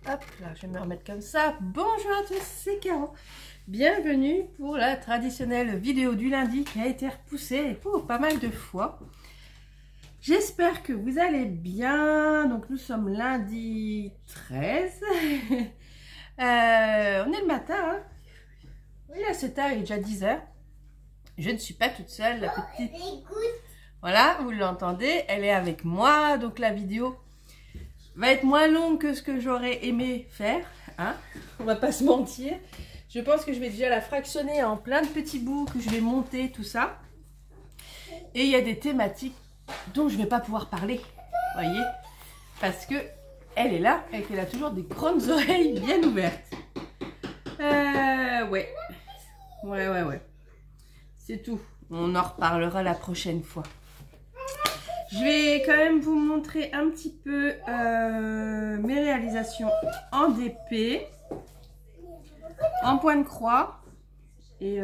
Hop là, je vais me remettre comme ça. Bonjour à tous, c'est Caro. Bienvenue pour la traditionnelle vidéo du lundi qui a été repoussée pas mal de fois. J'espère que vous allez bien. Donc nous sommes lundi 13. On est le matin. Hein. Oui, là c'est tard, il est déjà 10 h. Je ne suis pas toute seule, la petite. Voilà, vous l'entendez, elle est avec moi. Donc la vidéo va être moins longue que ce que j'aurais aimé faire, hein, on va pas se mentir. Je pense que je vais déjà la fractionner en plein de petits bouts, que je vais monter, tout ça. Et il y a des thématiques dont je vais pas pouvoir parler, voyez, parce que elle est là et qu'elle a toujours des grandes oreilles bien ouvertes. Ouais. C'est tout. On en reparlera la prochaine fois. Je vais quand même vous montrer un petit peu mes réalisations en DP, en point de croix. Et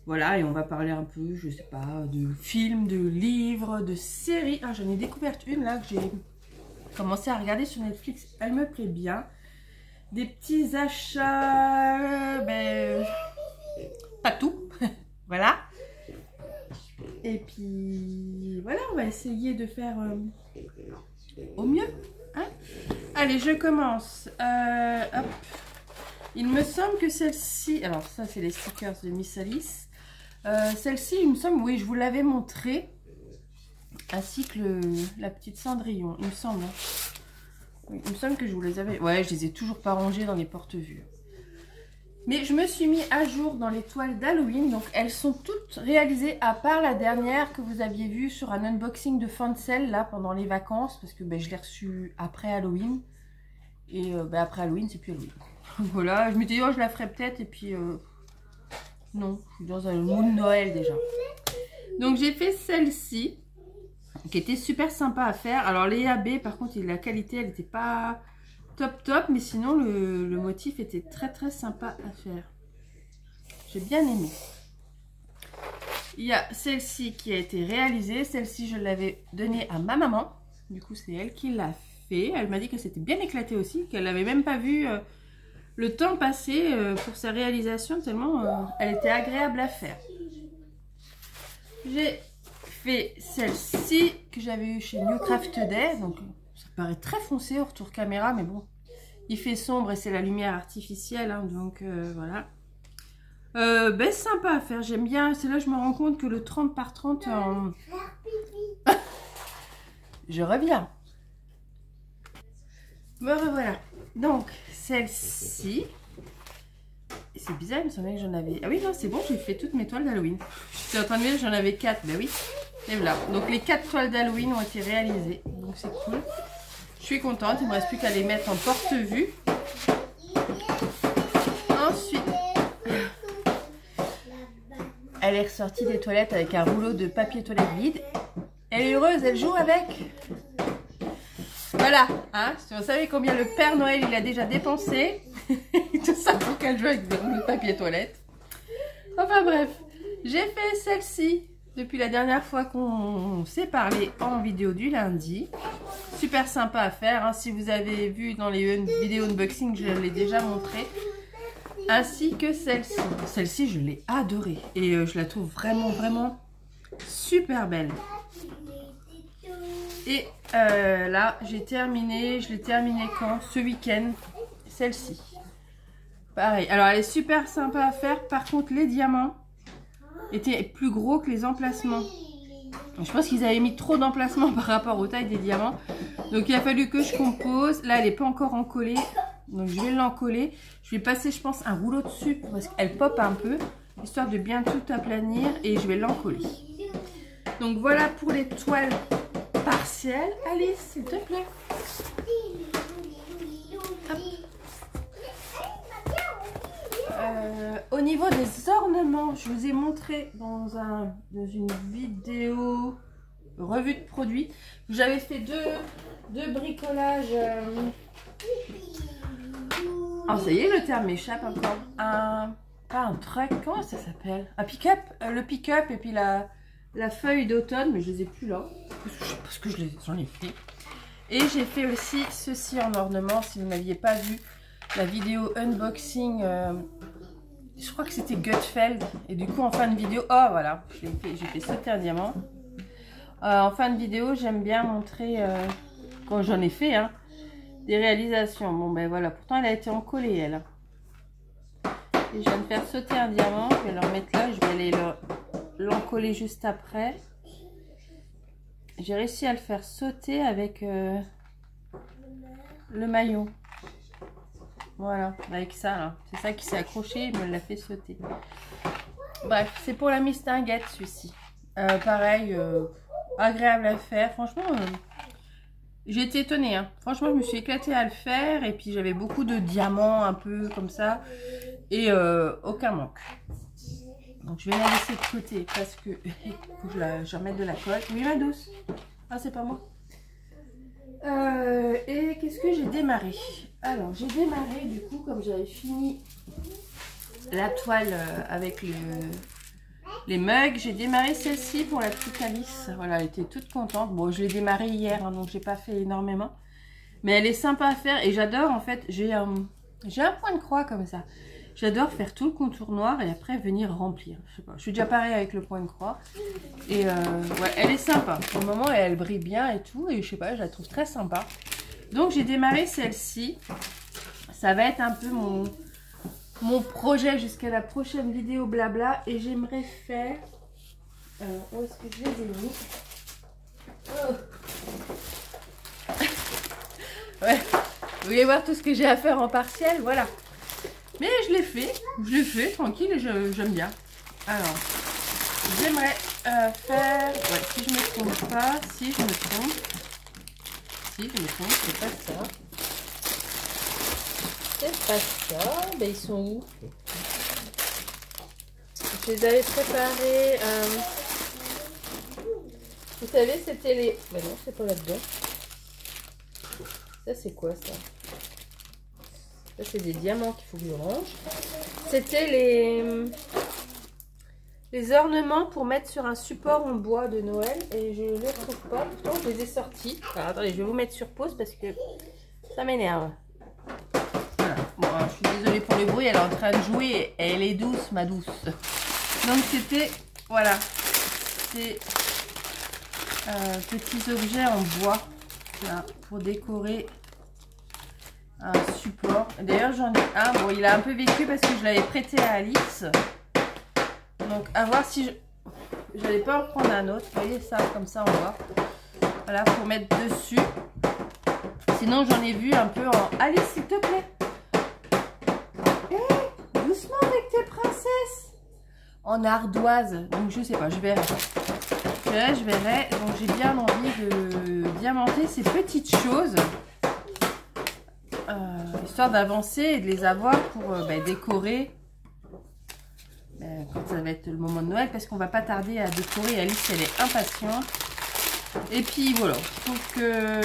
voilà, et on va parler un peu, je sais pas, de films, de livres, de séries. Ah, j'en ai découvert une là que j'ai commencé à regarder sur Netflix. Elle me plaît bien. Des petits achats, ben, pas tout, voilà. Et puis voilà, on va essayer de faire au mieux. Hein. Allez, je commence. Hop. Il me semble que celle-ci, alors ça c'est les stickers de Miss Alice. Celle-ci, il me semble, oui, je vous l'avais montré. Ainsi que la petite Cendrillon, il me semble. Oui, il me semble que je vous les avais. Ouais, je les ai toujours pas rangées dans les porte-vues. Mais je me suis mis à jour dans les toiles d'Halloween. Donc elles sont toutes réalisées à part la dernière que vous aviez vue sur un unboxing de Fancel là pendant les vacances. Parce que ben, je l'ai reçue après Halloween. Et ben, après Halloween c'est plus Halloween. Voilà, je me dis oh je la ferai peut-être et puis non, je suis dans un mood Noël déjà. Donc j'ai fait celle-ci qui était super sympa à faire. Alors les AB par contre la qualité elle n'était pas top, mais sinon le motif était très sympa à faire. J'ai bien aimé. Il y a celle-ci qui a été réalisée. Celle-ci je l'avais donnée à ma maman. Du coup c'est elle qui l'a fait. Elle m'a dit que c'était bien éclaté aussi, qu'elle n'avait même pas vu le temps passer pour sa réalisation tellement elle était agréable à faire. J'ai fait celle-ci que j'avais eu chez New Craft Day. Donc ça paraît très foncé au retour caméra, mais bon, il fait sombre et c'est la lumière artificielle, hein, donc voilà. Ben sympa à faire, j'aime bien. C'est là que je me rends compte que le 30 par 30 je reviens. Me revoilà. Donc celle-ci, c'est bizarre, il me semblait que j'en avais. Ah oui non c'est bon, j'ai fait toutes mes toiles d'Halloween. J'étais en train de dire j'en avais 4, ben oui. Et voilà, donc les 4 toiles d'Halloween ont été réalisées, donc c'est cool. Je suis contente, il ne me reste plus qu'à les mettre en porte-vue. Ensuite, elle est ressortie des toilettes avec un rouleau de papier toilette vide. Elle est heureuse, elle joue avec. Voilà, hein, si vous savez combien le Père Noël il a déjà dépensé, tout ça pour qu'elle joue avec des rouleaux de papier toilette. Enfin bref, j'ai fait celle-ci depuis la dernière fois qu'on s'est parlé en vidéo du lundi. Super sympa à faire, hein. Si vous avez vu dans les vidéos unboxing, je l'ai déjà montré. Ainsi que celle-ci. Celle-ci, je l'ai adorée. Et je la trouve vraiment super belle. Et là, j'ai terminé. Je l'ai terminée quand? Ce week-end. Celle-ci. Pareil. Alors, elle est super sympa à faire. Par contre, les diamants étaient plus gros que les emplacements. Je pense qu'ils avaient mis trop d'emplacements par rapport aux tailles des diamants. Donc il a fallu que je compose. Là elle n'est pas encore encollée. Donc je vais l'encoller. Je vais passer je pense un rouleau dessus parce qu'elle pop un peu. Histoire de bien tout aplanir. Et je vais l'encoller. Donc voilà pour les toiles partielles. Alice s'il te plaît. Hop. Au niveau des ornements, je vous ai montré dans une vidéo revue de produits. J'avais fait deux bricolages. Oh, ça y est, le terme m'échappe encore. Pas un truck, comment ça s'appelle? Un pick-up. Le pick-up et puis la feuille d'automne, mais je les ai plus là. Parce que j'en ai fait. Et j'ai fait aussi ceci en ornement, si vous n'aviez pas vu la vidéo unboxing, je crois que c'était Gutfeld. Et du coup, en fin de vidéo, oh voilà, j'ai fait sauter un diamant. En fin de vidéo, j'aime bien montrer, quand j'en ai fait, hein, des réalisations. Bon ben voilà, pourtant elle a été encollée, elle. Et je viens de faire sauter un diamant, je vais le remettre là, je vais aller l'encoller juste après. J'ai réussi à le faire sauter avec le maillot. Voilà, avec ça là. C'est ça qui s'est accroché, il me l'a fait sauter. Bref, c'est pour la mistinguette celui-ci. Pareil, agréable à faire. Franchement, j'ai été étonnée. Hein. Franchement, je me suis éclatée à le faire. Et puis j'avais beaucoup de diamants un peu comme ça. Et aucun manque. Donc je vais la laisser de côté parce que faut que je remette de la colle. Oui ma douce. Ah c'est pas moi. Et qu'est-ce que j'ai démarré? Alors j'ai démarré du coup comme j'avais fini la toile avec les mugs. J'ai démarré celle-ci pour la petite Alice. Voilà, elle était toute contente. Bon, je l'ai démarré hier, hein, donc j'ai pas fait énormément. Mais elle est sympa à faire et j'adore en fait. J'ai un point de croix comme ça. J'adore faire tout le contour noir et après venir remplir. Je sais pas, je suis déjà pareil avec le point de croix. Et ouais, elle est sympa. Pour le moment, elle brille bien et tout. Et je sais pas, je la trouve très sympa. Donc j'ai démarré celle-ci. Ça va être un peu mon projet jusqu'à la prochaine vidéo blabla. Et j'aimerais faire... où est-ce que je les ai mis? Oh. Ouais, vous voulez voir tout ce que j'ai à faire en partiel? Voilà. Mais je l'ai fait tranquille et j'aime bien. Alors, j'aimerais faire... Ouais, si je me trompe pas, si je me trompe, c'est pas ça. C'est pas ça. Ben, ils sont où? Je les avais préparés. Vous savez, c'était les... Ben non, c'est pas là-dedans. Ça, c'est quoi ça? Ça, c'est des diamants qu'il faut que je range. C'était les ornements pour mettre sur un support en bois de Noël. Et je ne les retrouve pas. Pourtant, je les ai sortis. Alors, attendez, je vais vous mettre sur pause parce que ça m'énerve. Voilà. Bon, je suis désolée pour le bruit. Elle est en train de jouer. Et elle est douce, ma douce. Donc, c'était... Voilà. Ces petits objets en bois. Là, pour décorer... un support. D'ailleurs j'en ai un. Bon, il a un peu vécu parce que je l'avais prêté à Alice. Donc à voir si je n'allais pas en prendre un autre. Vous voyez ça, comme ça on voit. Voilà, pour mettre dessus. Sinon j'en ai vu un peu en... Alice, s'il te plaît. Hey, doucement avec tes princesses. En ardoise. Donc je sais pas, je verrai. Je verrai. Donc j'ai bien envie de diamanter ces petites choses. Histoire d'avancer et de les avoir pour décorer quand ça va être le moment de Noël, parce qu'on va pas tarder à décorer. Alice elle est impatiente et puis voilà, je trouve que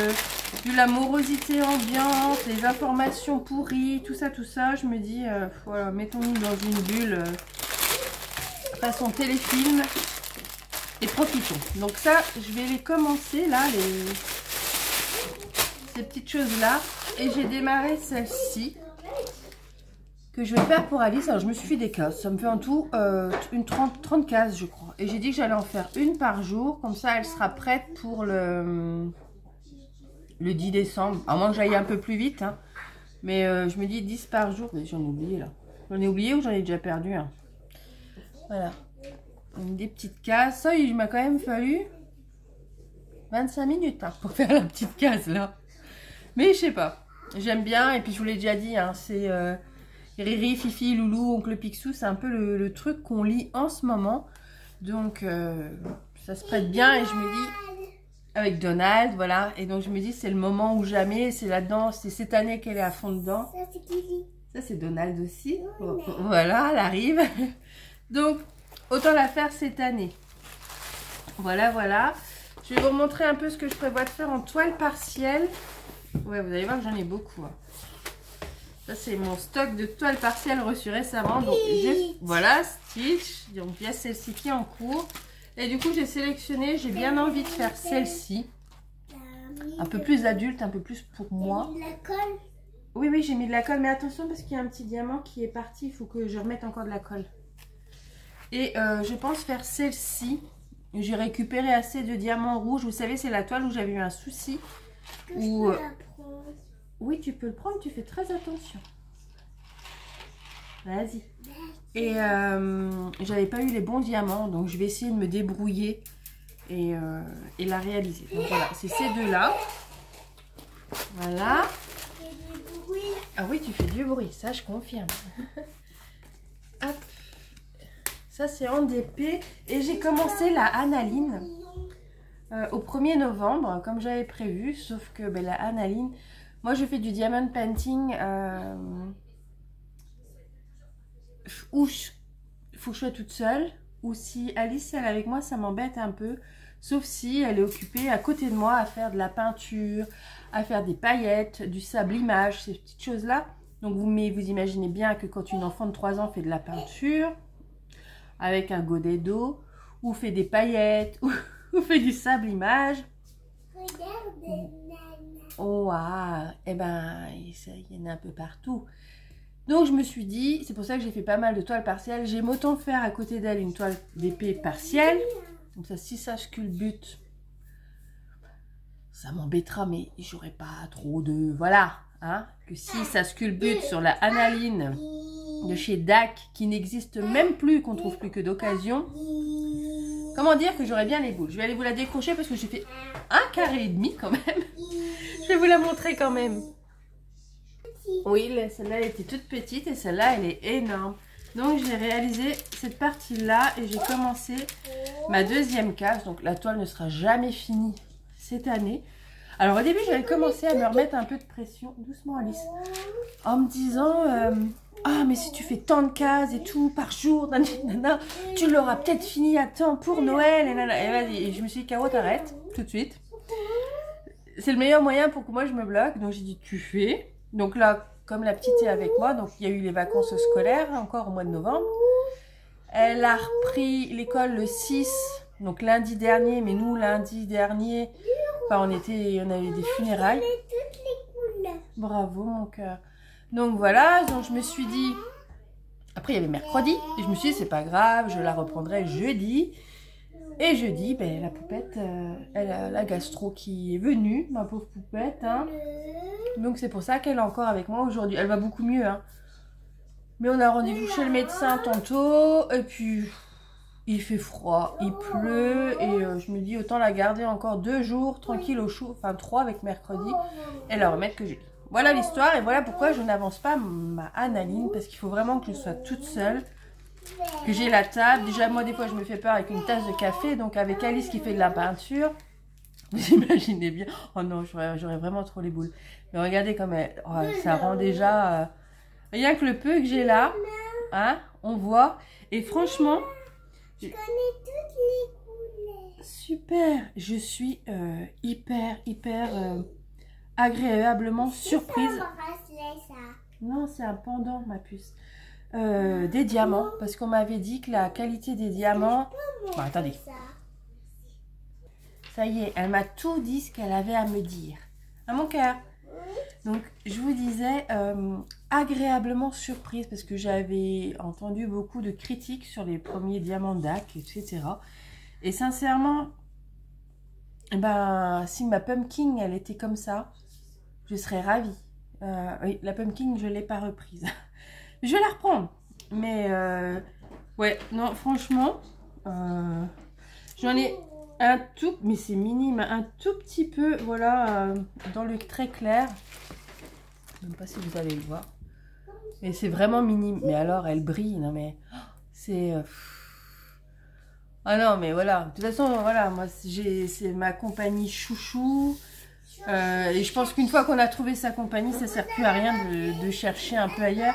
vu la morosité ambiante, les informations pourries, tout ça je me dis voilà, mettons-nous dans une bulle façon téléfilm et profitons. Donc ça je vais les commencer là, ces petites choses là. Et j'ai démarré celle-ci que je vais faire pour Alice. Alors je me suis fait des cases, ça me fait en tout une 30 cases je crois. Et j'ai dit que j'allais en faire une par jour, comme ça elle sera prête pour le 10 décembre. À moins que j'aille un peu plus vite, hein. Mais je me dis 10 par jour. J'en ai oublié là. J'en ai oublié ou j'en ai déjà perdu un. Voilà. Des petites cases. Ça il m'a quand même fallu 25 minutes hein, pour faire la petite case là. Mais je sais pas. J'aime bien, et puis je vous l'ai déjà dit, hein, c'est Riri, Fifi, Loulou, Oncle Picsou, c'est un peu le truc qu'on lit en ce moment. Donc ça se prête bien et je me dis, avec Donald, voilà. Et donc je me dis, c'est le moment ou jamais, c'est là-dedans, c'est cette année qu'elle est à fond dedans. Ça c'est Donald aussi. Voilà, elle arrive. Donc autant la faire cette année. Voilà, voilà. Je vais vous montrer un peu ce que je prévois de faire en toile partielle. Ouais, vous allez voir que j'en ai beaucoup. Hein. Ça, c'est mon stock de toile partielle reçu récemment. Donc, voilà, Stitch. Donc, il y a celle-ci qui est en cours. Et du coup, j'ai sélectionné. J'ai bien envie de faire celle-ci. un peu plus adulte, un peu plus pour moi. De la colle. Oui, oui, j'ai mis de la colle, mais attention parce qu'il y a un petit diamant qui est parti, il faut que je remette encore de la colle. Et je pense faire celle-ci. J'ai récupéré assez de diamants rouges. Vous savez, c'est la toile où j'avais eu un souci. Où... Oui, tu peux le prendre, tu fais très attention. Vas-y. Et j'avais pas eu les bons diamants, donc je vais essayer de me débrouiller et la réaliser. Donc voilà, c'est ces deux-là. Voilà. Ah oui, tu fais du bruit, ça je confirme. Hop. Ça c'est en DP. Et j'ai commencé la analine au 1er novembre, comme j'avais prévu. Sauf que ben, la analine, moi je fais du diamond painting. Ou il faut que je sois toute seule. Ou si Alice elle est avec moi, ça m'embête un peu. Sauf si elle est occupée à côté de moi à faire de la peinture, à faire des paillettes, du sablimage, ces petites choses-là. Donc vous imaginez bien que quand une enfant de 3 ans fait de la peinture, avec un godet d'eau, ou fait des paillettes, ou fait du sablimage. Regarde, Oh, ah, eh ben, il y en a un peu partout. Donc je me suis dit, c'est pour ça que j'ai fait pas mal de toiles partielles. J'aime autant faire à côté d'elle une toile d'épée partielle. Comme ça, si ça sculpte, ça m'embêtera, mais j'aurai pas trop de... Voilà, hein. Que si ça sculpte sur la analine de chez DAC, qui n'existe même plus, qu'on trouve plus que d'occasion. Comment dire que j'aurais bien les boules. Je vais aller vous la décrocher parce que j'ai fait 1,5 carré quand même. Je vais vous la montrer quand même. Oui, celle-là, elle était toute petite et celle-là, elle est énorme. Donc, j'ai réalisé cette partie-là et j'ai commencé ma deuxième case. Donc, la toile ne sera jamais finie cette année. Alors, au début, j'avais commencé à me remettre un peu de pression. Doucement, Alice. En me disant, ah, mais si tu fais tant de cases et tout par jour, nanana, tu l'auras peut-être fini à temps pour Noël. Et je me suis dit, Caro, t'arrêtes tout de suite. C'est le meilleur moyen pour que moi, je me bloque. Donc, j'ai dit, tu fais. Donc là, comme la petite est avec moi, donc il y a eu les vacances scolaires encore au mois de novembre. Elle a repris l'école le 6, donc lundi dernier, mais nous lundi dernier, enfin on avait des funérailles. Bravo mon cœur. Donc voilà, donc je me suis dit, après il y avait mercredi, et je me suis dit c'est pas grave, je la reprendrai jeudi. Et jeudi, ben, la poupette, elle a la gastro qui est venue, ma pauvre poupette. Hein. Donc c'est pour ça qu'elle est encore avec moi aujourd'hui. Elle va beaucoup mieux. Hein. Mais on a rendez-vous chez le médecin tantôt. Et puis, il fait froid, il pleut. Et je me dis autant la garder encore 2 jours tranquille au chaud. Enfin 3 avec mercredi. Et la remettre que jeudi. Voilà l'histoire. Et voilà pourquoi je n'avance pas ma analine. Parce qu'il faut vraiment que je sois toute seule. Que j'ai la table. Déjà, moi, des fois, je me fais peur avec une tasse de café. Donc, avec Alice qui fait de la peinture. Vous imaginez bien. Oh non, j'aurais vraiment trop les boules. Mais regardez comme elle... Oh, ça rend déjà... rien que le peu que j'ai là. Hein, on voit. Et franchement... Je connais toutes les couleurs. Super. Je suis hyper agréablement surprise. C'est un bracelet, ça. Non, c'est un pendant, ma puce. Des diamants, parce qu'on m'avait dit que la qualité des diamants... Bon, attendez. Ça y est, elle m'a tout dit ce qu'elle avait à me dire. À mon cœur. Donc, je vous disais, agréablement surprise, parce que j'avais entendu beaucoup de critiques sur les premiers diamants DAC, etc. Et sincèrement, ben, si ma pumpkin, elle était comme ça, je serais ravie. Oui, la pumpkin, je ne l'ai pas reprise. Je vais la reprendre. Mais, ouais, non, franchement, j'en ai un tout, mais c'est minime, un tout petit peu, voilà, dans le très clair. Je ne sais pas si vous allez le voir. Mais c'est vraiment minime. Mais alors, elle brille, non mais, c'est... Ah non, mais voilà, de toute façon, voilà, moi, c'est ma compagnie chouchou. Et je pense qu'une fois qu'on a trouvé sa compagnie, ça ne sert plus à rien de chercher un peu ailleurs.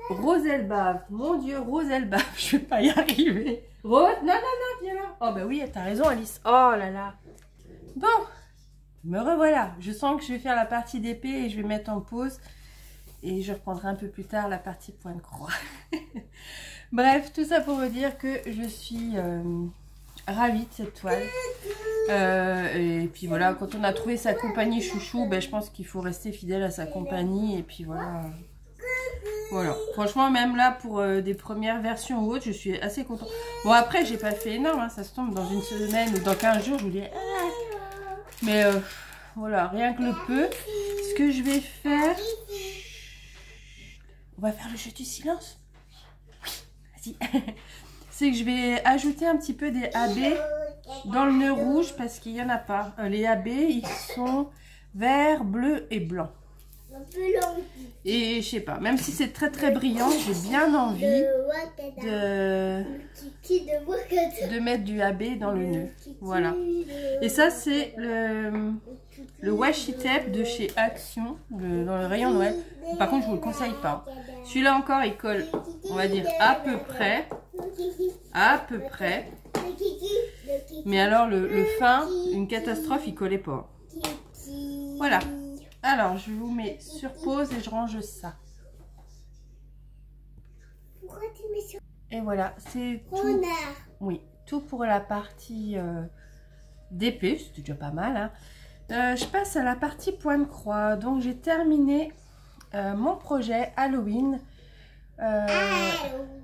Rose elle bave, mon Dieu, Rose elle bave, je vais pas y arriver. Rose, non, viens là. Oh bah oui, t'as raison Alice, oh là là. Bon, me revoilà, je sens que je vais faire la partie d'épée et je vais mettre en pause. Et je reprendrai un peu plus tard la partie point de croix. Bref, tout ça pour vous dire que je suis ravie de cette toile. Et puis voilà, quand on a trouvé sa compagnie chouchou, ben, je pense qu'il faut rester fidèle à sa compagnie. Et puis voilà. Voilà, franchement, même là, pour des premières versions ou autres, je suis assez contente. Bon, après, j'ai pas fait énorme, hein, ça se tombe dans une semaine ou dans 15 jours, je vous dis. Mais voilà, rien que le peu. Ce que je vais faire... On va faire le jeu du silence. Oui, vas-y. C'est que je vais ajouter un petit peu des AB dans le nœud rouge parce qu'il n'y en a pas. Les AB, ils sont vert, bleu et blanc. Et je sais pas, même si c'est très très brillant, j'ai bien envie de mettre du AB dans le nœud. Voilà. Et ça, c'est le washi tape de chez Action, dans le rayon Noël. Par contre, je vous le conseille pas. Celui-là encore, il colle, on va dire, à peu près. À peu près. Mais alors, le fin, une catastrophe, il collait pas. Voilà. Alors, je vous mets sur pause et je range ça. Pourquoi tu mets sur... Et voilà, c'est tout. Oui, tout pour la partie d'épée. C'était déjà pas mal. Hein. Je passe à la partie point de croix. Donc, j'ai terminé mon projet Halloween.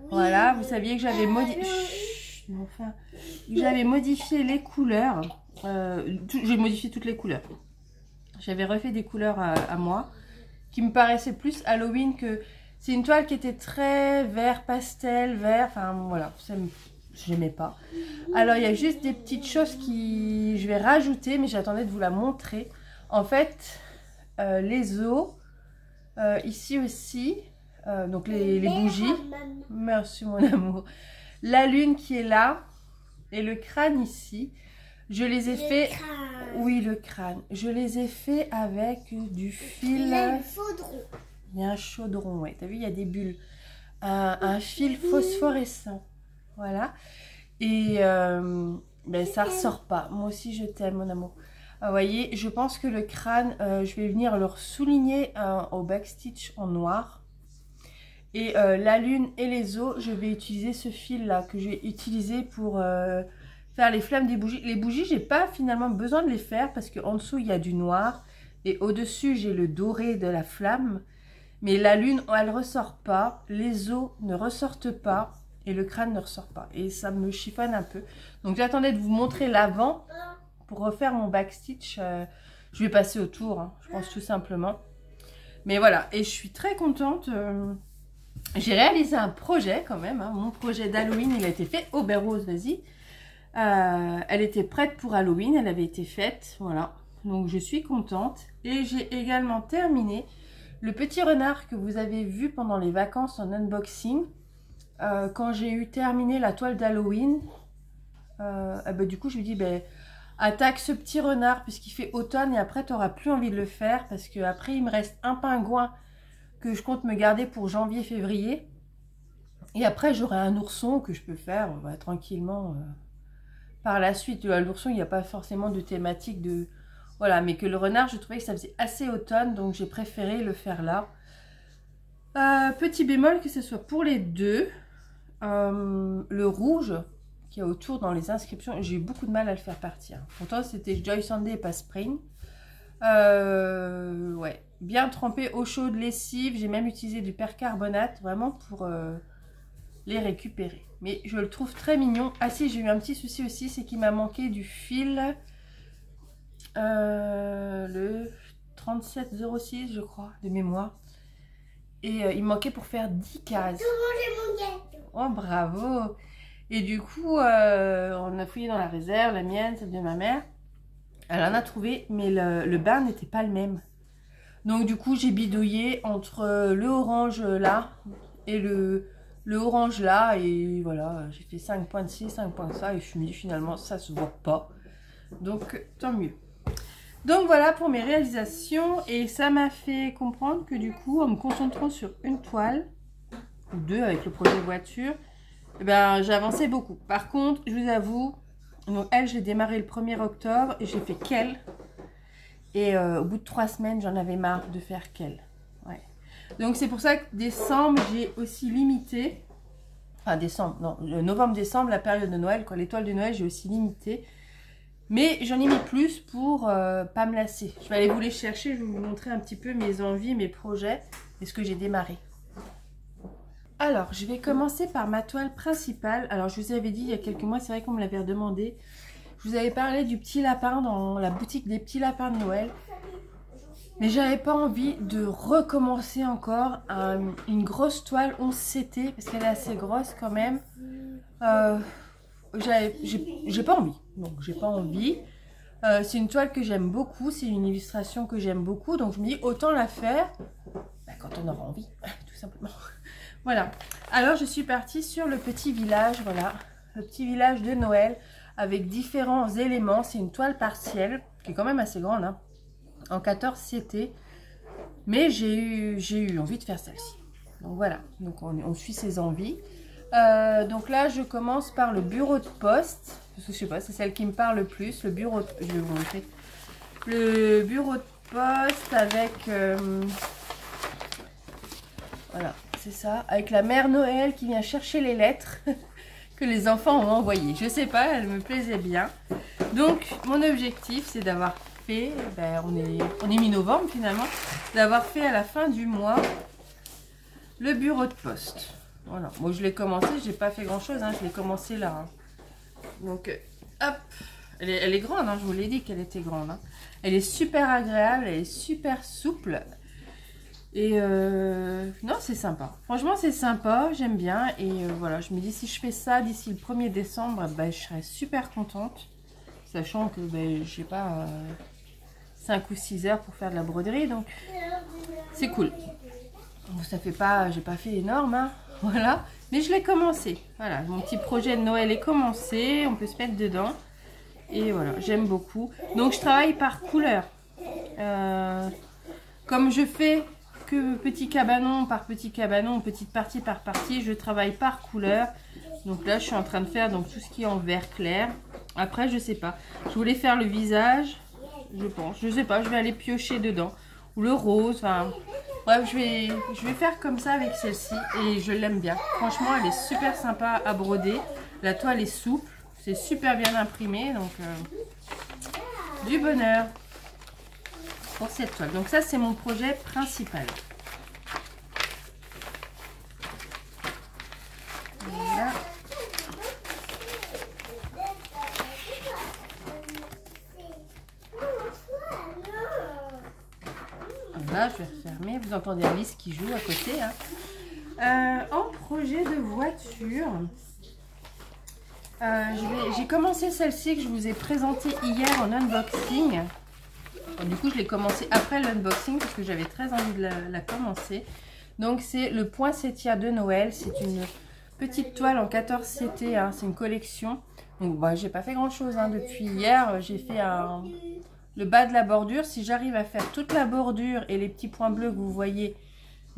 Voilà, vous saviez que j'avais modifié les couleurs. J'ai modifié toutes les couleurs. J'avais refait des couleurs à moi qui me paraissaient plus Halloween que... C'est une toile qui était très vert pastel, vert, enfin voilà, j'aimais pas. Alors il y a juste des petites choses qui je vais rajouter, mais j'attendais de vous la montrer. En fait, les os, ici aussi, donc les bougies, merci mon amour, la lune qui est là et le crâne ici. Je les ai fait... Oui, le crâne. Je les ai fait avec du fil... Il y a un chaudron. Il y a un chaudron, ouais. T'as vu, il y a des bulles. Un fil phosphorescent. Voilà. Et ben, ça ressort pas. Moi aussi, je t'aime, mon amour. Vous voyez, je pense que le crâne, je vais venir le souligner au backstitch en noir. Et la lune et les os, je vais utiliser ce fil-là que j'ai utilisé pour... faire les flammes des bougies. Les bougies, j'ai pas finalement besoin de les faire parce qu'en dessous, il y a du noir. Et au-dessus, j'ai le doré de la flamme. Mais la lune, elle ressort pas. Les os ne ressortent pas. Et le crâne ne ressort pas. Et ça me chiffonne un peu. Donc, j'attendais de vous montrer l'avant pour refaire mon backstitch. Je vais passer autour, hein, je pense tout simplement. Mais voilà. Et je suis très contente. J'ai réalisé un projet quand même. Hein. Mon projet d'Halloween, il a été fait. Aubert Rose, vas-y. Elle était prête pour Halloween, elle avait été faite, voilà. Donc je suis contente. Et j'ai également terminé le petit renard que vous avez vu pendant les vacances en unboxing. Quand j'ai eu terminé la toile d'Halloween, du coup je me dis, attaque ce petit renard puisqu'il fait automne et après tu n'auras plus envie de le faire parce que après il me reste un pingouin que je compte me garder pour janvier-février. Et après j'aurai un ourson que je peux faire tranquillement... Par la suite, l'ourson, il n'y a pas forcément de thématique de... Voilà, mais que le renard, je trouvais que ça faisait assez automne, donc j'ai préféré le faire là. Petit bémol, que ce soit pour les deux. Le rouge, qui est autour dans les inscriptions, j'ai eu beaucoup de mal à le faire partir. Pourtant, c'était Joy Sunday et pas Spring. Ouais, bien trempé au chaud de lessive. J'ai même utilisé du percarbonate, vraiment pour les récupérer. Mais je le trouve très mignon. Ah si, j'ai eu un petit souci aussi, c'est qu'il m'a manqué du fil. Le 3706, je crois, de mémoire. Et il me manquait pour faire 10 cases. Oh, bravo! Et du coup, on a fouillé dans la réserve, la mienne, celle de ma mère. Elle en a trouvé, mais le bain n'était pas le même. Donc du coup, j'ai bidouillé entre le orange là et le orange là, et voilà, j'ai fait 5 points de ci, 5 points de ça, et je me dis finalement ça se voit pas, donc tant mieux. Donc voilà pour mes réalisations, et ça m'a fait comprendre que du coup, en me concentrant sur une toile ou deux avec le projet voiture, j'ai avancé beaucoup. Par contre, je vous avoue, donc elle, j'ai démarré le 1er octobre et j'ai fait qu'elle, et au bout de 3 semaines, j'en avais marre de faire qu'elle. Ouais. Donc c'est pour ça que décembre, j'ai aussi limité, enfin décembre, non, novembre-décembre, la période de Noël, quoi, l'étoile de Noël, j'ai aussi limité. Mais j'en ai mis plus pour pas me lasser. Je vais aller vous les chercher, je vais vous montrer un petit peu mes envies, mes projets et ce que j'ai démarré. Alors, je vais commencer par ma toile principale. Alors, je vous avais dit il y a quelques mois, c'est vrai qu'on me l'avait redemandé. Je vous avais parlé du petit lapin dans la boutique des petits lapins de Noël. Mais j'avais pas envie de recommencer encore une grosse toile 11 CT parce qu'elle est assez grosse quand même. J'ai pas envie. Donc j'ai pas envie. C'est une toile que j'aime beaucoup, c'est une illustration que j'aime beaucoup. Donc je me dis autant la faire quand on aura envie, tout simplement. Voilà. Alors je suis partie sur le petit village, voilà. Le petit village de Noël avec différents éléments. C'est une toile partielle qui est quand même assez grande, hein. En 14 CT, mais j'ai eu envie de faire celle-ci. Donc voilà, donc on suit ses envies. Donc là, je commence par le bureau de poste, parce que je sais pas, c'est celle qui me parle le plus. Le bureau, je vais vous montrer. Le bureau de poste avec, voilà, c'est ça, avec la mère Noël qui vient chercher les lettres que les enfants ont envoyées. Je sais pas, elle me plaisait bien. Donc mon objectif, c'est d'avoir fait, on est mi-novembre finalement, d'avoir fait à la fin du mois le bureau de poste. Voilà, moi je l'ai commencé, j'ai pas fait grand chose, hein, je l'ai commencé là. Hein. Donc hop, elle est grande, hein, je vous l'ai dit qu'elle était grande. Hein. Elle est super agréable, elle est super souple. Et non, c'est sympa. Franchement, c'est sympa, j'aime bien. Et voilà, je me dis si je fais ça d'ici le 1er décembre, je serai super contente. Sachant que j'ai pas 5 ou 6 heures pour faire de la broderie, donc c'est cool. Bon, ça fait pas, j'ai pas fait énorme, hein, voilà, mais je l'ai commencé. Voilà, mon petit projet de Noël est commencé, on peut se mettre dedans. Et voilà, j'aime beaucoup. Donc je travaille par couleur. Comme je fais que petit cabanon par petit cabanon, petite partie par partie, je travaille par couleur. Donc là, je suis en train de faire donc tout ce qui est en vert clair. Après, je sais pas. Je voulais faire le visage, je pense. Je sais pas, je vais aller piocher dedans. Ou le rose, enfin... Bref, je vais faire comme ça avec celle-ci. Et je l'aime bien. Franchement, elle est super sympa à broder. La toile est souple. C'est super bien imprimé. Donc, du bonheur pour cette toile. Donc ça, c'est mon projet principal. Voilà. Là, je vais refermer. Vous entendez Alice qui joue à côté. Hein. En projet de voiture, j'ai commencé celle-ci que je vous ai présentée hier en unboxing. Alors, du coup, je l'ai commencé après l'unboxing parce que j'avais très envie de la commencer. Donc, c'est le poinsettia de Noël. C'est une petite toile en 14 CT. Hein. C'est une collection. Donc, j'ai pas fait grand-chose hein. Depuis hier. J'ai fait le bas de la bordure. Si j'arrive à faire toute la bordure et les petits points bleus que vous voyez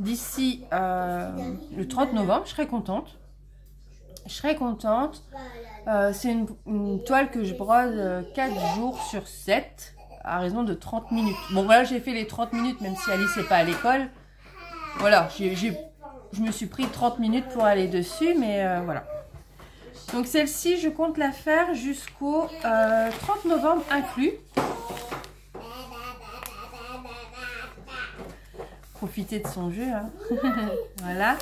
d'ici le 30 novembre, je serai contente. Je serai contente. C'est une toile que je brode 4 jours sur 7 à raison de 30 minutes. Bon, voilà, j'ai fait les 30 minutes même si Alice n'est pas à l'école. Voilà, je me suis pris 30 minutes pour aller dessus, mais voilà. Donc celle-ci, je compte la faire jusqu'au 30 novembre inclus. Profiter de son jeu, hein. Voilà.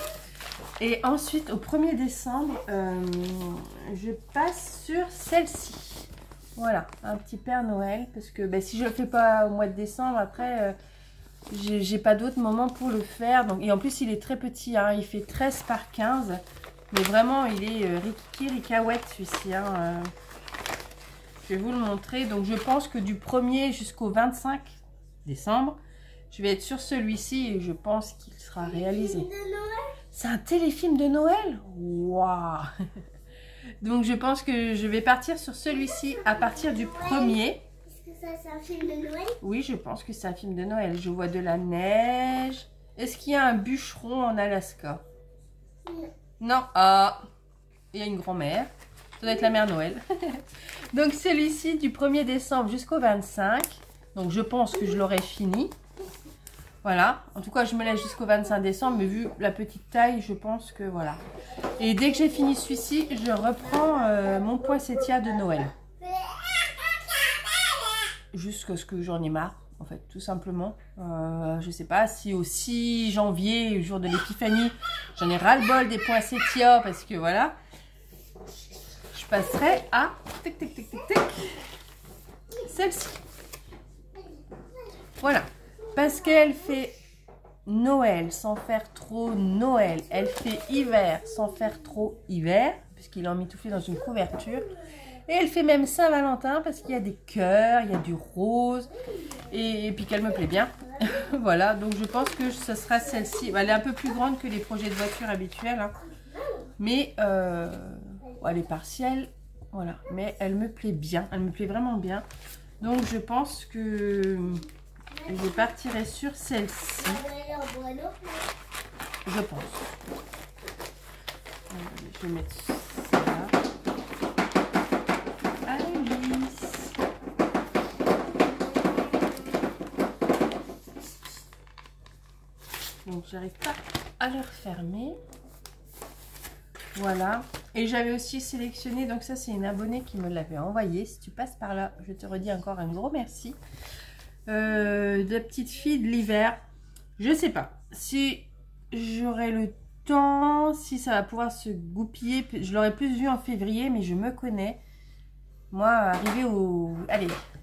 Et ensuite, au 1er décembre, je passe sur celle-ci. Voilà, un petit Père Noël. Parce que si je ne le fais pas au mois de décembre, après, j'ai pas d'autre moment pour le faire. Donc, et en plus, il est très petit. Hein, il fait 13 par 15. Mais vraiment, il est rikiki rikawette celui-ci. Hein, je vais vous le montrer. Donc, je pense que du 1er jusqu'au 25 décembre, je vais être sur celui-ci et je pense qu'il sera réalisé. C'est un téléfilm de Noël? Waouh! Donc je pense que je vais partir sur celui-ci à partir du 1er. Est-ce que ça c'est un film de Noël? Oui, je pense que c'est un film de Noël. Je vois de la neige. Est-ce qu'il y a un bûcheron en Alaska? Non. Ah, il y a une grand-mère. Ça doit être la mère Noël. Donc celui-ci du 1er décembre jusqu'au 25. Donc je pense que je l'aurai fini. Voilà, en tout cas je me laisse jusqu'au 25 décembre, mais vu la petite taille, je pense que voilà. Et dès que j'ai fini celui-ci, je reprends mon poinsettia de Noël. jusqu'à ce que j'en ai marre, en fait, tout simplement. Je sais pas si au 6 janvier, le jour de l'épiphanie, j'en ai ras-le-bol des poinsettias, parce que voilà, je passerai à celle-ci. Voilà, parce qu'elle fait Noël sans faire trop Noël. Elle fait hiver sans faire trop hiver, puisqu'il a emmitouflé dans une couverture. Et elle fait même Saint-Valentin parce qu'il y a des cœurs, il y a du rose. Et puis qu'elle me plaît bien. Voilà, donc je pense que ce sera celle-ci. Elle est un peu plus grande que les projets de voiture habituels. Hein. Mais elle est partielle. Voilà, mais elle me plaît bien. Elle me plaît vraiment bien. Donc je pense que je partirai sur celle-ci. Je pense. Je vais mettre ça. Alice. Donc j'arrive pas à le refermer. Voilà. Et j'avais aussi sélectionné, donc ça c'est une abonnée qui me l'avait envoyé. Si tu passes par là, je te redis encore un gros merci. De petites filles de l'hiver. Je sais pas si j'aurai le temps, si ça va pouvoir se goupiller. Je l'aurais plus vu en février, mais je me connais. Moi, arrivé au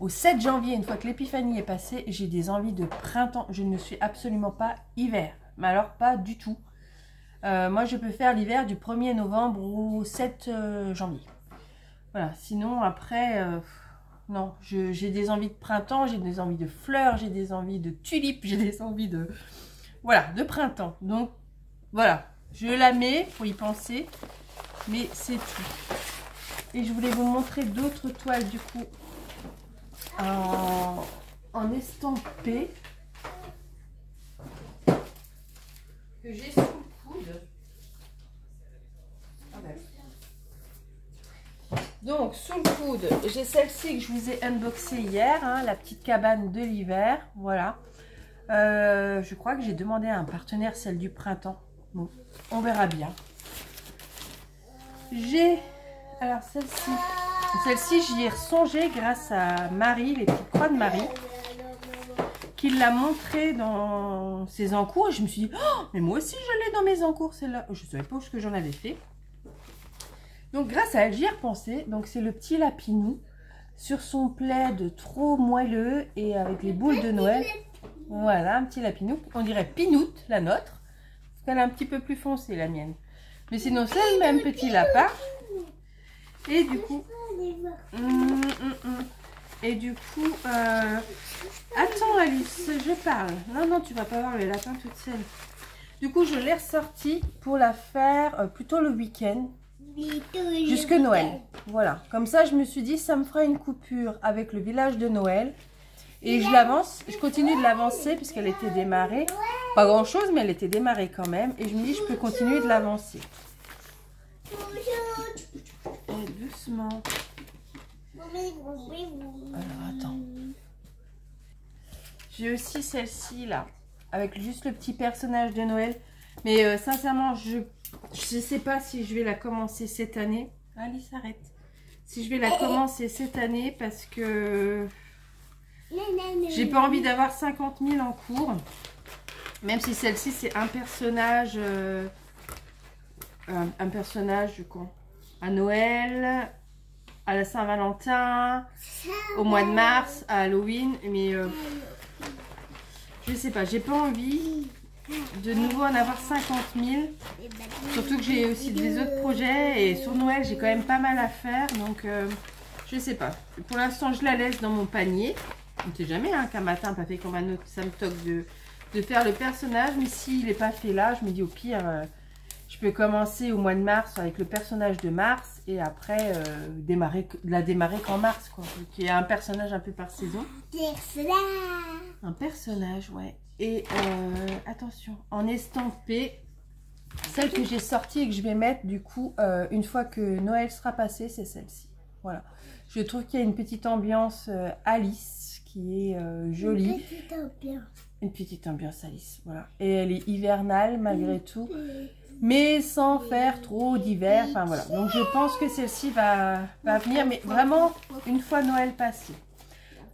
7 janvier, une fois que l'épiphanie est passée, j'ai des envies de printemps. Je ne suis absolument pas hiver. Mais alors, pas du tout. Moi, je peux faire l'hiver du 1er novembre au 7 janvier. Voilà. Sinon, après... non, j'ai des envies de printemps, j'ai des envies de fleurs, j'ai des envies de tulipes, j'ai des envies de... Voilà, de printemps. Donc, voilà, je la mets pour y penser, mais c'est tout. Et je voulais vous montrer d'autres toiles, du coup, en estampé, que j'ai sous le coude. Ah ben. Donc, sous le coude, j'ai celle-ci que je vous ai unboxée hier, hein, la petite cabane de l'hiver, voilà. Je crois que j'ai demandé à un partenaire celle du printemps. Bon, on verra bien. J'ai, alors celle-ci j'y ai songé grâce à Marie, les petites croix de Marie, qui l'a montré dans ses encours. Et je me suis dit, oh, mais moi aussi je l'ai dans mes encours celle-là. Je ne savais pas ce que j'en avais fait. Donc grâce à elle, j'y ai repensé. Donc c'est le petit lapinou sur son plaid trop moelleux et avec les boules de Noël. Voilà, un petit lapinou. On dirait Pinoute, la nôtre. Parce qu'elle est un petit peu plus foncée, la mienne. Mais sinon, c'est le même petit lapin. Et du coup... Et du coup... Attends, Alice, je parle. Non, non, tu vas pas voir le lapin toute seule. Du coup, je l'ai ressortie pour la faire plutôt le week-end. Jusque Noël. Voilà. Comme ça, je me suis dit, ça me fera une coupure avec le village de Noël. Et je l'avance, je continue de l'avancer puisqu'elle était démarrée. Pas grand chose, mais elle était démarrée quand même. Et je me dis, je peux continuer de l'avancer. Doucement. Alors, attends. J'ai aussi celle-ci, là. Avec juste le petit personnage de Noël. Mais sincèrement, je sais pas si je vais la commencer cette année. Alice, arrête. Si je vais la commencer cette année parce que... J'ai pas envie d'avoir 50 000 en cours. Même si celle-ci, c'est un personnage... un personnage quoi, à Noël, à la Saint-Valentin, au mois de mars, à Halloween. Mais je sais pas, j'ai pas envie de nouveau en avoir 50 000. Surtout que j'ai aussi des autres projets. Et sur Noël, j'ai quand même pas mal à faire. Donc, je sais pas. Pour l'instant, je la laisse dans mon panier. On ne sait jamais hein, qu'un matin, pas fait comme un autre, ça me toque de faire le personnage. Mais s'il n'est pas fait là, je me dis au pire, je peux commencer au mois de mars avec le personnage de mars. Et après, la démarrer qu'en mars. Quoi. Qui est un personnage un peu par saison. Un personnage, ouais. Et attention, en estampé, celle que j'ai sortie et que je vais mettre du coup, une fois que Noël sera passé, c'est celle-ci. Voilà. Je trouve qu'il y a une petite ambiance Alice qui est jolie. Une petite ambiance Alice, voilà. Et elle est hivernale malgré tout, mais sans faire trop d'hiver. Enfin voilà. Donc je pense que celle-ci va venir, mais vraiment une fois Noël passé.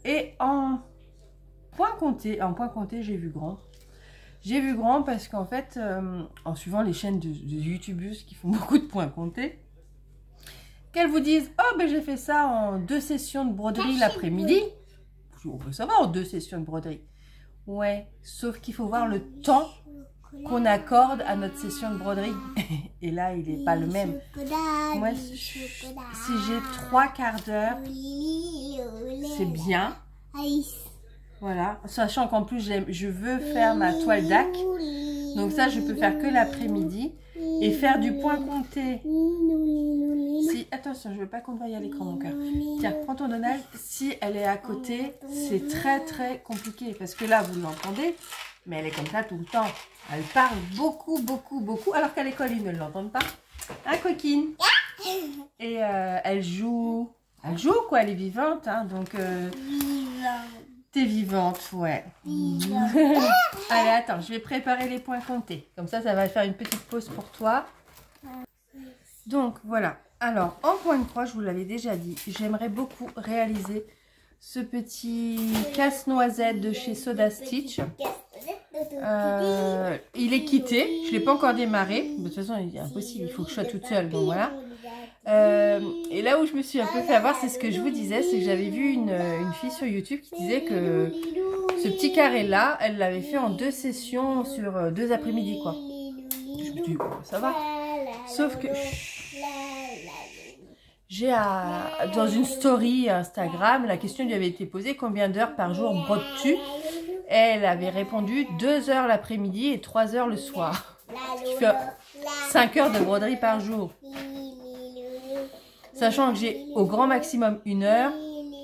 Et en point compté, j'ai vu grand. J'ai vu grand parce qu'en fait, en suivant les chaînes de youtubeuses qui font beaucoup de points comptés, qu'elles vous disent « Oh, ben j'ai fait ça en 2 sessions de broderie l'après-midi. » On peut savoir en 2 sessions de broderie. Ouais, sauf qu'il faut voir le temps qu'on accorde à notre session de broderie. Et là, il n'est pas le même. Moi, si j'ai 3 quarts d'heure, c'est bien. Voilà, sachant qu'en plus, je veux faire ma toile d'ac. Donc ça, je peux faire que l'après-midi. Et faire du point compté. Si, attention, je veux pas qu'on voie à l'écran, mon cœur. Tiens, prends ton Donald. Si elle est à côté, c'est très très compliqué. Parce que là, vous l'entendez, mais elle est comme ça tout le temps. Elle parle beaucoup, beaucoup, beaucoup. Alors qu'à l'école, ils ne l'entendent pas. Hein, coquine? Et elle joue. Elle joue, quoi. Elle est vivante. Hein, donc, t'es vivante, ouais. Allez, attends, je vais préparer les points comptés. Comme ça va faire une petite pause pour toi. Donc, voilà. Alors, en point de croix, je vous l'avais déjà dit, j'aimerais beaucoup réaliser ce petit casse-noisette de chez Soda Stitch. Il est quitté, je ne l'ai pas encore démarré. De toute façon, il est impossible, il faut que je sois toute seule. Donc, voilà. Et là où je me suis un peu fait avoir, c'est ce que je vous disais, c'est que j'avais vu une fille sur YouTube qui disait que ce petit carré-là, elle l'avait fait en 2 sessions sur 2 après-midi, quoi. Je me dis, ça va. Sauf que j'ai dans une story Instagram, la question lui avait été posée, combien d'heures par jour brodes-tu? Elle avait répondu 2 heures l'après-midi et 3 heures le soir. Je fais 5 heures de broderie par jour. Sachant que j'ai au grand maximum 1 heure,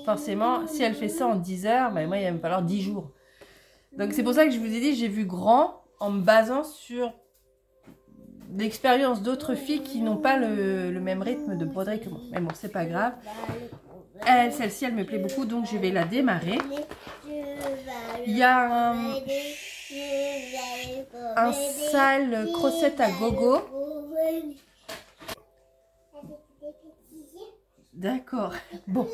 forcément, si elle fait ça en 10 heures, ben moi il va me falloir 10 jours. Donc c'est pour ça que je vous ai dit, j'ai vu grand en me basant sur l'expérience d'autres filles qui n'ont pas le même rythme de broderie que moi. Mais bon, c'est pas grave. Celle-ci, elle me plaît beaucoup, donc je vais la démarrer. Il y a un sale crochet à gogo. D'accord. Bon.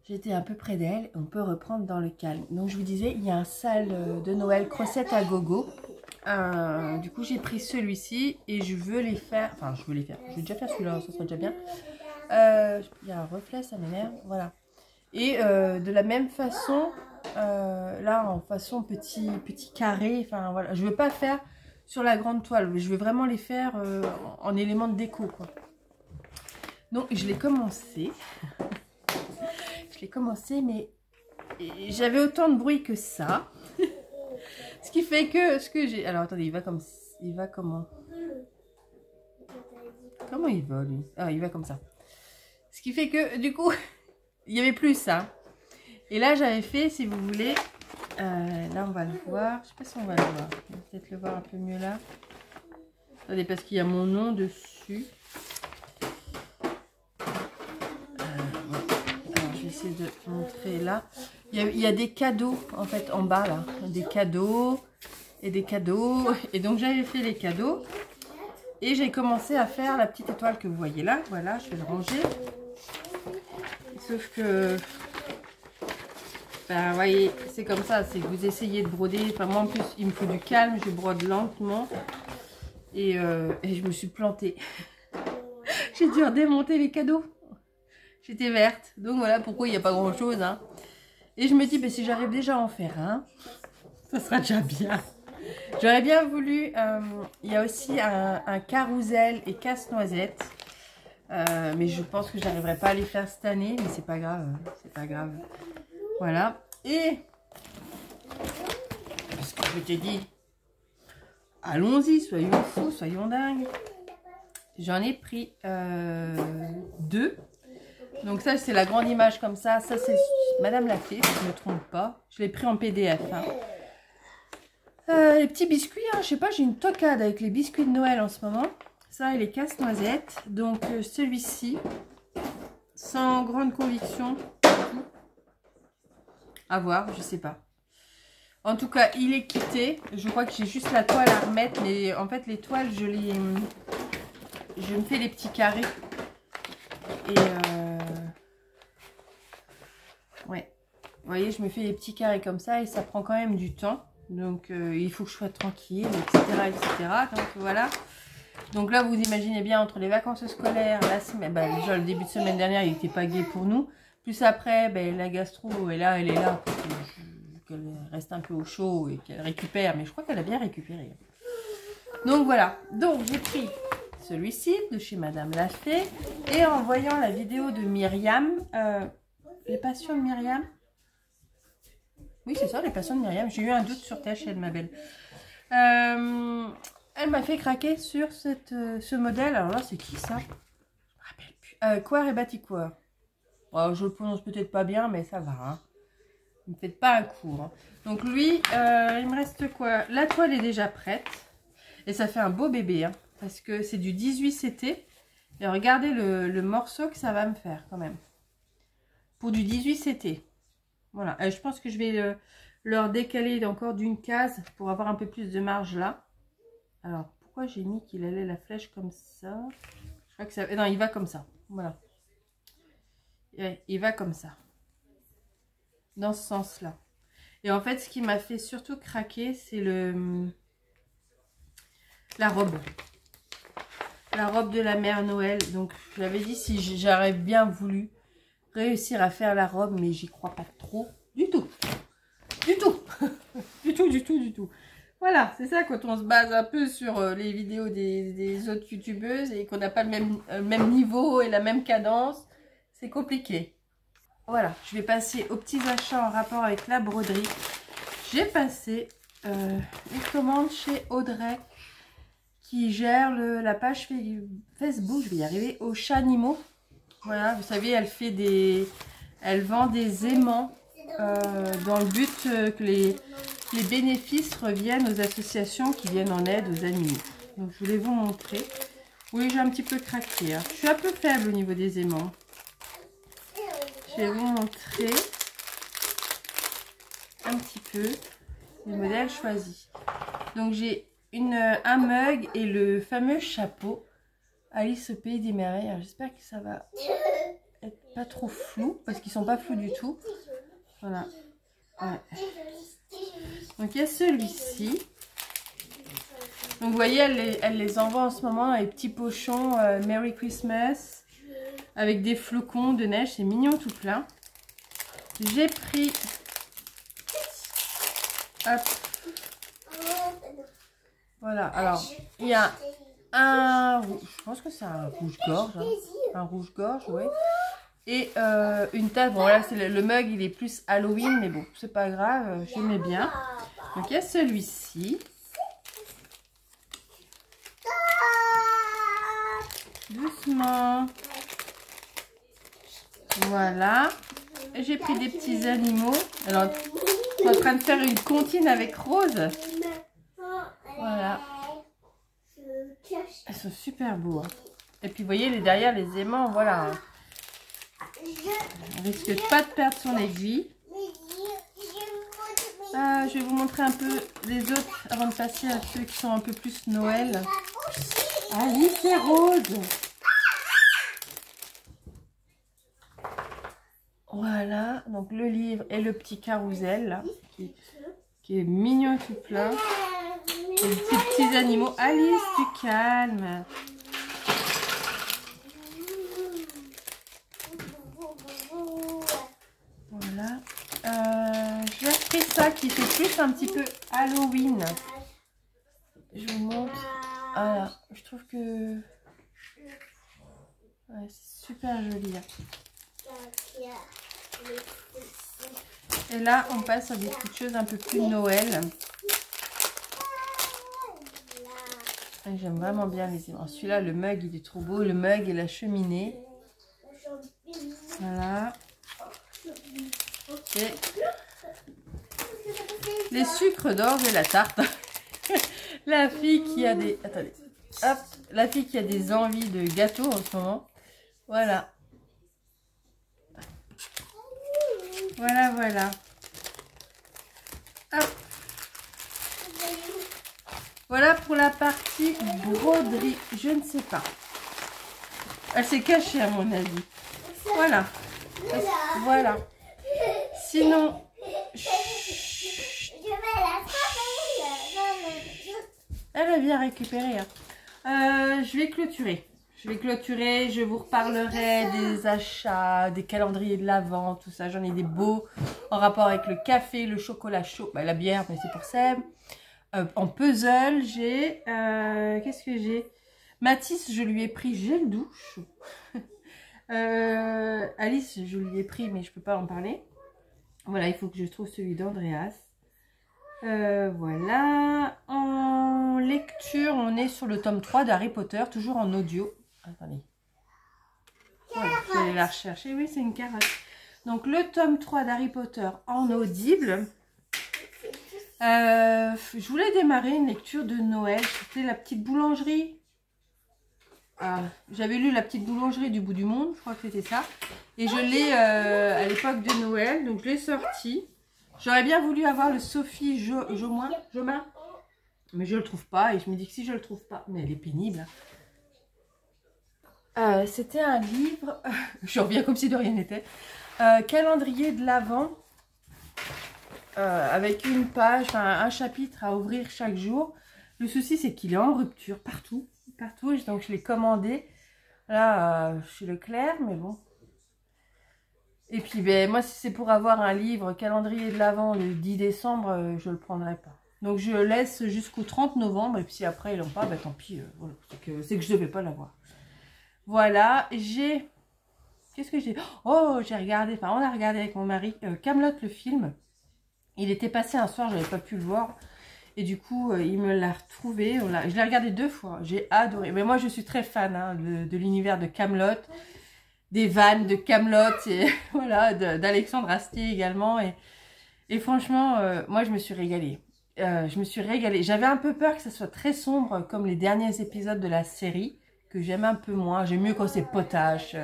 J'étais un peu près d'elle. On peut reprendre dans le calme. Donc, je vous disais, il y a un sale de Noël crochet à gogo. Du coup, j'ai pris celui-ci et je veux les faire. Enfin, je veux les faire. Je vais déjà faire celui-là, ça sera déjà bien. Il y a un reflet, ça m'énerve. Voilà. Et de la même façon, là, en façon petit carré. Enfin, voilà. Je veux pas faire sur la grande toile. Mais je veux vraiment les faire en éléments de déco, quoi. Donc, je l'ai commencé. Je l'ai commencé, mais j'avais autant de bruit que ça. Ce qui fait que ce que j'ai... Alors, attendez, il va comment? Comment il va, lui? Ah, il va comme ça. Ce qui fait que, du coup, il n'y avait plus ça. Et là, j'avais fait, si vous voulez... là, on va le voir. Je sais pas si on va le voir. On va peut-être le voir un peu mieux là. Attendez, parce qu'il y a mon nom dessus. Essayer de montrer là. Il y a des cadeaux en fait en bas là, des cadeaux et des cadeaux, et donc j'avais fait les cadeaux et j'ai commencé à faire la petite étoile que vous voyez là. Voilà, je vais le ranger, sauf que ben, vous voyez, c'est comme ça, c'est que vous essayez de broder. Enfin, moi en plus il me faut du calme, je brode lentement et je me suis plantée. J'ai dû redémonter les cadeaux. J'étais verte, donc voilà pourquoi il n'y a pas grand chose, hein. Et je me dis, ben, si j'arrive déjà à en faire un, ça sera déjà bien. J'aurais bien voulu, il y a aussi un carrousel et casse-noisette, mais je pense que j'arriverai pas à les faire cette année, mais c'est pas grave, c'est pas grave. Voilà, et parce que je t'ai dit, allons-y, soyons fous, soyons dingues. J'en ai pris 2. Donc ça, c'est la grande image comme ça. Ça, c'est Madame l'a fait, si je ne me trompe pas. Je l'ai pris en PDF. Hein. Les petits biscuits, hein, je sais pas, j'ai une tocade avec les biscuits de Noël en ce moment. Ça et les casse-noisettes. Donc celui-ci, sans grande conviction. À voir, je sais pas. En tout cas, il est quitté. Je crois que j'ai juste la toile à remettre. Mais en fait, les toiles, je me fais les petits carrés. Et ouais, voyez, je me fais des petits carrés comme ça et ça prend quand même du temps. Donc, il faut que je sois tranquille, etc. etc. Donc, voilà. Donc là, vous imaginez bien, entre les vacances scolaires, la semaine, déjà le début de semaine dernière, il n'était pas gai pour nous. Plus après, la gastro, elle est là pour qu'elle reste un peu au chaud et qu'elle récupère. Mais je crois qu'elle a bien récupéré. Donc voilà. Donc j'ai pris celui-ci de chez Madame Lafay. Et en voyant la vidéo de Myriam, les passions de Myriam. Oui, c'est ça, les passions de Myriam. J'ai eu un doute sur ta chaîne, ma belle. Elle m'a fait craquer sur ce modèle. Alors là, c'est qui ça? Je me rappelle plus. Coir et Baticoir. Oh, je le prononce peut-être pas bien, mais ça va. Hein. Ne me faites pas un coup. Hein. Donc lui, il me reste quoi? La toile est déjà prête. Et ça fait un beau bébé. Hein, parce que c'est du 18 CT. Et regardez le morceau que ça va me faire quand même. Pour du 18 CT. Voilà. Je pense que je vais leur décaler encore d'une case pour avoir un peu plus de marge là. Alors, pourquoi j'ai mis qu'il allait la flèche comme ça? Je crois que ça... Non, il va comme ça. Voilà. Ouais, il va comme ça. Dans ce sens-là. Et en fait, ce qui m'a fait surtout craquer, c'est la robe. La robe de la mère Noël. Donc, j'avais dit si j'aurais bien voulu réussir à faire la robe, mais j'y crois pas trop. Du tout. Du tout. du tout. Voilà, c'est ça quand on se base un peu sur les vidéos des autres youtubeuses et qu'on n'a pas le même niveau et la même cadence, c'est compliqué. Voilà, je vais passer aux petits achats en rapport avec la broderie. J'ai passé une commande chez Audrey qui gère la page Facebook, je vais y arriver, au chat Nimo. Voilà, vous savez, elle vend des aimants dans le but que les bénéfices reviennent aux associations qui viennent en aide aux animaux. Donc, je voulais vous montrer. Oui, j'ai un petit peu craqué. Hein. Je suis un peu faible au niveau des aimants. Je vais vous montrer un petit peu les modèles choisis. Donc, j'ai un mug et le fameux chapeau Alice au pays des merveilles. J'espère que ça va être pas trop flou parce qu'ils sont pas flous du tout. Voilà. Ouais. Donc, il y a celui-ci. Donc, vous voyez, elle les envoie en ce moment dans les petits pochons Merry Christmas avec des flocons de neige. C'est mignon tout plein. J'ai pris... Hop. Voilà. Alors, il y a un... Je pense que c'est un rouge-gorge. Hein. Un rouge-gorge, oui. Et une tasse, bon là c'est le mug, il est plus Halloween, mais bon, c'est pas grave, j'aimais bien. Donc il y a celui-ci. Doucement. Voilà. Et j'ai pris des petits animaux. Alors, je suis en train de faire une comptine avec Rose. Voilà. Elles sont super beaux. Hein. Et puis vous voyez, derrière les aimants, voilà. On risque pas de perdre son aiguille. Je vais vous montrer un peu les autres avant de passer à ceux qui sont un peu plus Noël. Alice et Rose. Voilà, donc le livre et le petit carrousel là, qui est mignon tout plein. Et les petits animaux. Alice, du calme. Voilà. Je vais pris ça qui fait plus un petit peu Halloween. Je vous montre. Voilà. Je trouve que ouais, c'est super joli. Et là, on passe à des petites choses un peu plus Noël. J'aime vraiment bien les aimants. Celui-là, le mug, il est trop beau. Le mug et la cheminée. Voilà. Et les sucres d'orge et la tarte. La fille qui a des... Attendez. Hop. La fille qui a des envies de gâteau en ce moment. Voilà. Voilà, voilà. Hop. Voilà pour la partie broderie. Je ne sais pas. Elle s'est cachée à mon avis. Voilà. Voilà. Sinon, Je vais l'attraper. elle a bien récupéré. Hein. Je vais clôturer. Je vous reparlerai des achats, des calendriers de l'Avent, tout ça. J'en ai des beaux en rapport avec le café, le chocolat chaud, la bière, mais c'est pour Seb. En puzzle, j'ai... qu'est-ce que j'ai? Mathis, je lui ai pris gel douche. Alice, je lui ai pris, mais je peux pas en parler. Voilà, il faut que je trouve celui d'Andreas. Voilà. En lecture, on est sur le tome 3 d'Harry Potter, toujours en audio. Attendez. Voilà, je vais aller la rechercher. Oui, c'est une carotte. Donc, le tome 3 d'Harry Potter en audible. Je voulais démarrer une lecture de Noël. C'était La Petite Boulangerie. J'avais lu La Petite Boulangerie du bout du monde. Je crois que c'était ça. Et je l'ai à l'époque de Noël. Donc, je l'ai sorti. J'aurais bien voulu avoir le Sophie Jomain. Mais je le trouve pas. Et je me dis que si je le trouve pas... Mais elle est pénible. C'était un livre... je reviens comme si de rien n'était. Calendrier de l'Avent. Avec une page, un chapitre à ouvrir chaque jour. Le souci, c'est qu'il est en rupture partout. Donc, je l'ai commandé. Là, chez Leclerc, mais bon. Et puis, ben, moi, si c'est pour avoir un livre calendrier de l'Avent le 10 décembre, je le prendrai pas. Donc, je laisse jusqu'au 30 novembre. Et puis, si après, ils l'ont pas, ben, tant pis. Voilà. C'est que je devais pas l'avoir. Voilà, j'ai... Qu'est-ce que j'ai? Oh, j'ai regardé, enfin, on a regardé avec mon mari Kaamelott, le film. Il était passé un soir, je n'avais pas pu le voir. Et du coup, il me l'a retrouvé. Je l'ai regardé 2 fois. J'ai adoré. Mais moi, je suis très fan hein, de l'univers de Kaamelott. Des vannes de Kaamelott. Et voilà, d'Alexandre Astier également. Et franchement, moi, je me suis régalée. J'avais un peu peur que ça soit très sombre, comme les derniers épisodes de la série, que j'aime un peu moins. J'aime mieux quand c'est potache,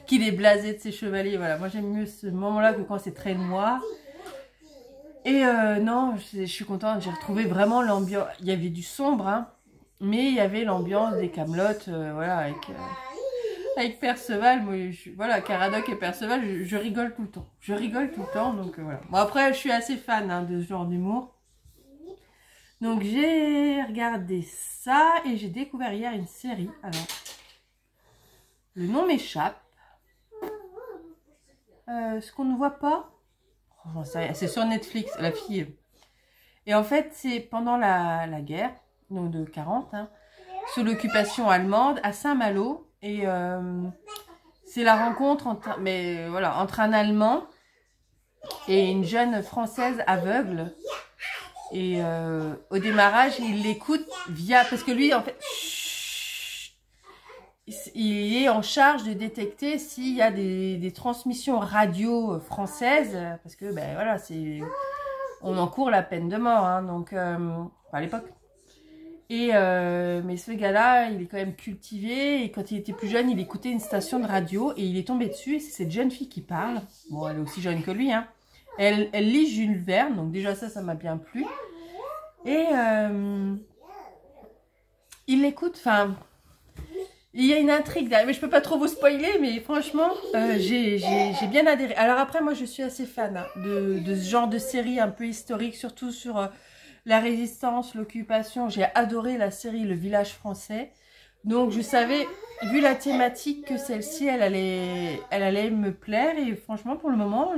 qu'il est blasé de ses chevaliers. Voilà, moi, j'aime mieux ce moment-là que quand c'est très noir. Et non, je suis contente, j'ai retrouvé vraiment l'ambiance. Il y avait du sombre, hein, mais il y avait l'ambiance des Kaamelott, voilà, avec Perceval. Moi, voilà, Caradoc et Perceval, je rigole tout le temps. Je rigole tout le temps, donc voilà. Bon, après, je suis assez fan hein, de ce genre d'humour. Donc, j'ai regardé ça et j'ai découvert hier une série. Alors, le nom m'échappe. Ce qu'on ne voit pas. C'est sur Netflix, la fille. Et en fait, c'est pendant la guerre, donc de 40, hein, sous l'occupation allemande, à Saint-Malo. Et c'est la rencontre entre un Allemand et une jeune Française aveugle. Et au démarrage, il l'écoute via... Parce que lui, en fait... Il est en charge de détecter s'il y a des transmissions radio françaises, parce que ben voilà, on encourt la peine de mort, hein, donc à l'époque. Et mais ce gars-là, il est quand même cultivé, et quand il était plus jeune, il écoutait une station de radio et il est tombé dessus. Et c'est cette jeune fille qui parle. Bon, elle est aussi jeune que lui, hein. Elle lit Jules Verne, donc déjà ça m'a bien plu. Et il l'écoute, enfin. Il y a une intrigue derrière, mais je peux pas trop vous spoiler, mais franchement, j'ai bien adhéré. Alors après, moi, je suis assez fan hein, de ce genre de série un peu historique, surtout sur la résistance, l'occupation. J'ai adoré la série Le Village français. Donc, je savais, vu la thématique, que celle-ci, elle allait me plaire. Et franchement, pour le moment,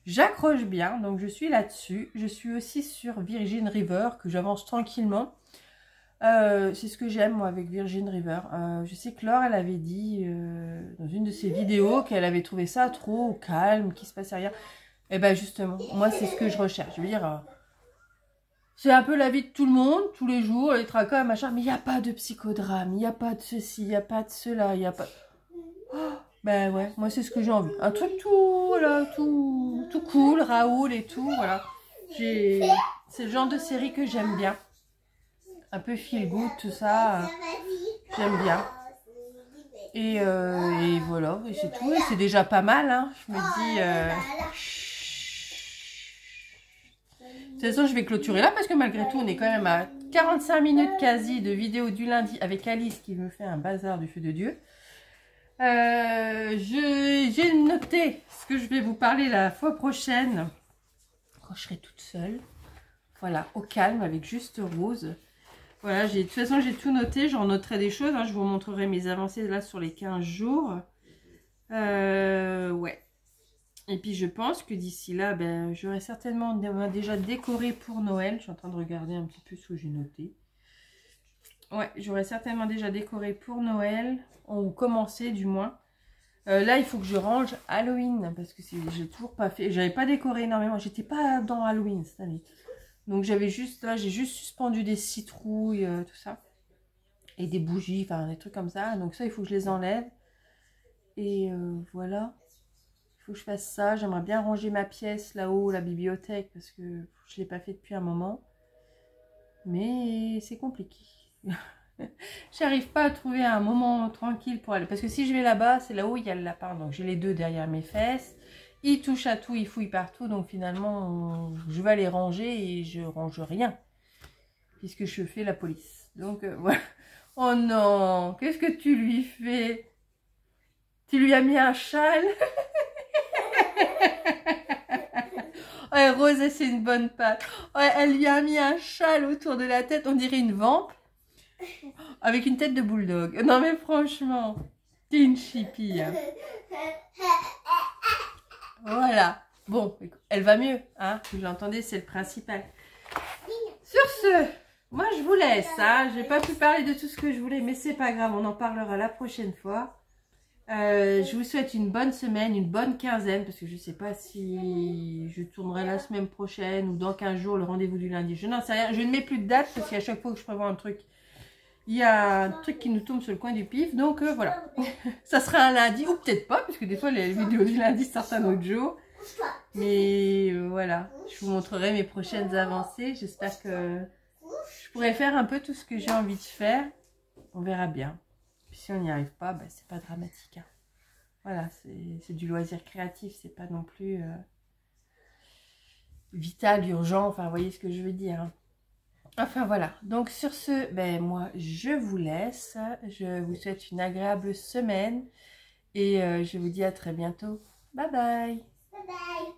j'accroche bien. Donc, je suis là-dessus. Je suis aussi sur Virgin River, que j'avance tranquillement. C'est ce que j'aime moi avec Virgin River. Je sais que Laure elle avait dit dans une de ses vidéos qu'elle avait trouvé ça trop calme, qu'il se passait rien. Et ben justement, moi c'est ce que je recherche. Je veux dire, c'est un peu la vie de tout le monde, tous les jours, les tracas, machin, mais il n'y a pas de psychodrame, il n'y a pas de ceci, il n'y a pas de cela, il n'y a pas... Oh, ben ouais, moi c'est ce que j'ai envie. Un truc tout, voilà, tout cool, Raoul et tout, voilà. C'est le genre de série que j'aime bien. Un peu feel good, tout ça, j'aime bien. Et voilà, et c'est tout. C'est déjà pas mal, hein. Je me dis... De toute façon, je vais clôturer là, parce que malgré tout, on est quand même à 45 minutes quasi de vidéo du lundi avec Alice qui me fait un bazar du feu de Dieu. J'ai noté ce que je vais vous parler la fois prochaine, quand je serai toute seule. Voilà, au calme, avec juste Rose. Voilà, de toute façon, j'ai tout noté. J'en noterai des choses. Hein, je vous montrerai mes avancées là sur les 15 jours. Ouais. Et puis, je pense que d'ici là, ben, j'aurai certainement déjà décoré pour Noël. Je suis en train de regarder un petit peu ce que j'ai noté. Ouais, j'aurais certainement déjà décoré pour Noël, ou commencé du moins. Là, il faut que je range Halloween, parce que j'ai toujours pas fait, j'avais pas décoré énormément, j'étais pas dans Halloween cette année. Donc j'avais juste, là j'ai juste suspendu des citrouilles, tout ça. Et des bougies, enfin des trucs comme ça. Donc ça, il faut que je les enlève. Et voilà. Il faut que je fasse ça. J'aimerais bien ranger ma pièce là-haut, la bibliothèque, parce que je l'ai pas fait depuis un moment. Mais c'est compliqué. J'arrive pas à trouver un moment tranquille pour aller. Parce que si je vais là-bas, c'est là-haut, il y a le lapin. Donc j'ai les deux derrière mes fesses. Ils touchent à tout, ils fouillent partout. Donc finalement, je vais aller ranger et je range rien. Puisque je fais la police. Donc voilà. Oh non, qu'est-ce que tu lui fais? Tu lui as mis un châle? Ouais, Rose, c'est une bonne patte. Ouais, elle lui a mis un châle autour de la tête. On dirait une vampe. Avec une tête de bulldog. Non mais franchement, t'es une chipie. Hein. Voilà. Bon, elle va mieux. Hein, vous l'entendez, c'est le principal. Sur ce, moi je vous laisse. Hein. J'ai pas pu parler de tout ce que je voulais, mais c'est pas grave, on en parlera la prochaine fois. Je vous souhaite une bonne semaine, une bonne quinzaine, parce que je sais pas si je tournerai la semaine prochaine ou dans 15 jours le rendez-vous du lundi. Je n'en sais rien. Je ne mets plus de date parce qu'à chaque fois que je prévois un truc, il y a un truc qui nous tombe sur le coin du pif. Donc voilà. Ça sera un lundi ou peut-être pas, parce que des fois les vidéos du lundi sortent un autre jour. Mais voilà. Je vous montrerai mes prochaines avancées. J'espère que je pourrai faire un peu tout ce que j'ai envie de faire. On verra bien. Puis si on n'y arrive pas, bah, c'est pas dramatique. Hein. Voilà, c'est du loisir créatif. C'est pas non plus vital, urgent. Enfin, vous voyez ce que je veux dire. Hein. Enfin voilà, donc sur ce, ben moi je vous laisse, je vous souhaite une agréable semaine et je vous dis à très bientôt. Bye bye. Bye bye.